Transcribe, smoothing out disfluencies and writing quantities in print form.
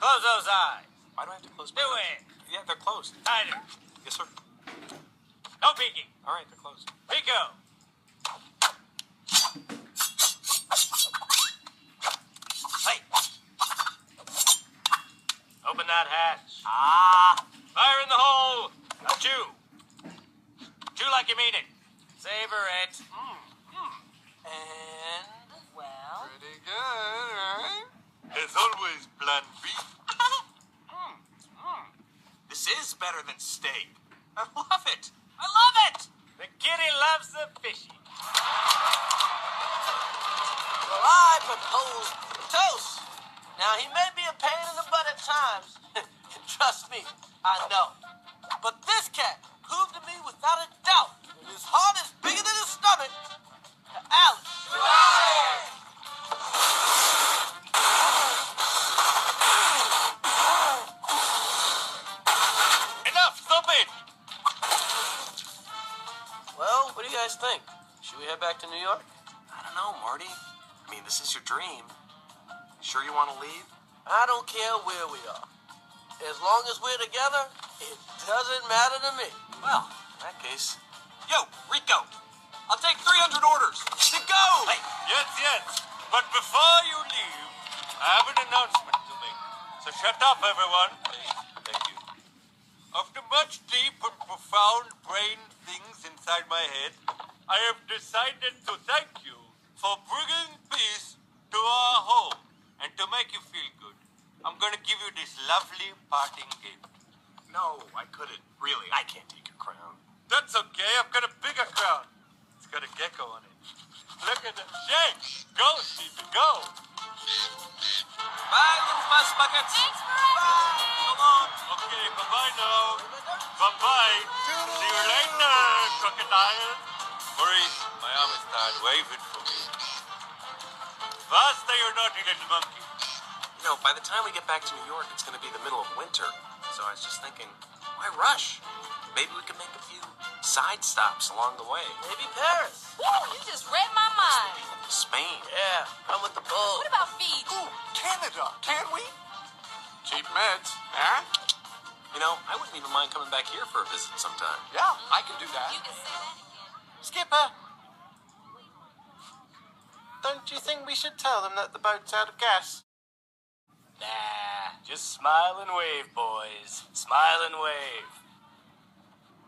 Close those eyes. Why do I have to close my Do eyes? it. Yeah, they're closed. Tighter. Yes, sir. No peeking. All right, they're closed. Pico. Hey. Open that hatch. Fire in the hole. Now chew. Chew like you mean it. Savor it. And, well, Pretty good, right? There's always plan B. This is better than steak. I love it. I love it! The kitty loves the fishy. Well, I propose toast. Now, he may be a pain in the butt at times. Trust me, I know. But this cat proved to me without a doubt that his heart is bigger than his stomach. To Alice. Enough, stop it. Well, what do you guys think? Should we head back to New York? I don't know, Marty. I mean, this is your dream. Sure you want to leave? I don't care where we are. As long as we're together, it doesn't matter to me. Well, in that case... Yo, Rico! I'll take 300 orders! To go! Hey, yes. But before you leave, I have an announcement to make. So shut up, everyone. Thank you. After much deep and profound brain things inside my head, I have decided to thank you for bringing peace to our home. And to make you feel good, I'm going to give you this lovely parting gift. No, I couldn't. Really, I can't take your crown. That's okay. I've got a bigger crown. It's got a gecko on it. Look at it. Shake. Go, Stevie. Go. Bye, little fuss buckets! Thanks for everything. So long! Okay, bye-bye now. Bye-bye. See you later, crocodile. Maurice, my arm is tired. Wave it for me. Faster, you naughty little monkey. You know, by the time we get back to New York, it's going to be the middle of winter. So I was just thinking, why rush? Maybe we could make a few side stops along the way. Maybe Paris. Woo, you just read my mind. Spain. Yeah, I'm with the bull. What about Fiji? Ooh, Canada. Can we? Cheap meds. Huh? You know, I wouldn't even mind coming back here for a visit sometime. Yeah, I can do that. You can say that again. Skipper. Don't you think we should tell them that the boat's out of gas? Nah, just smile and wave, boys. Smile and wave.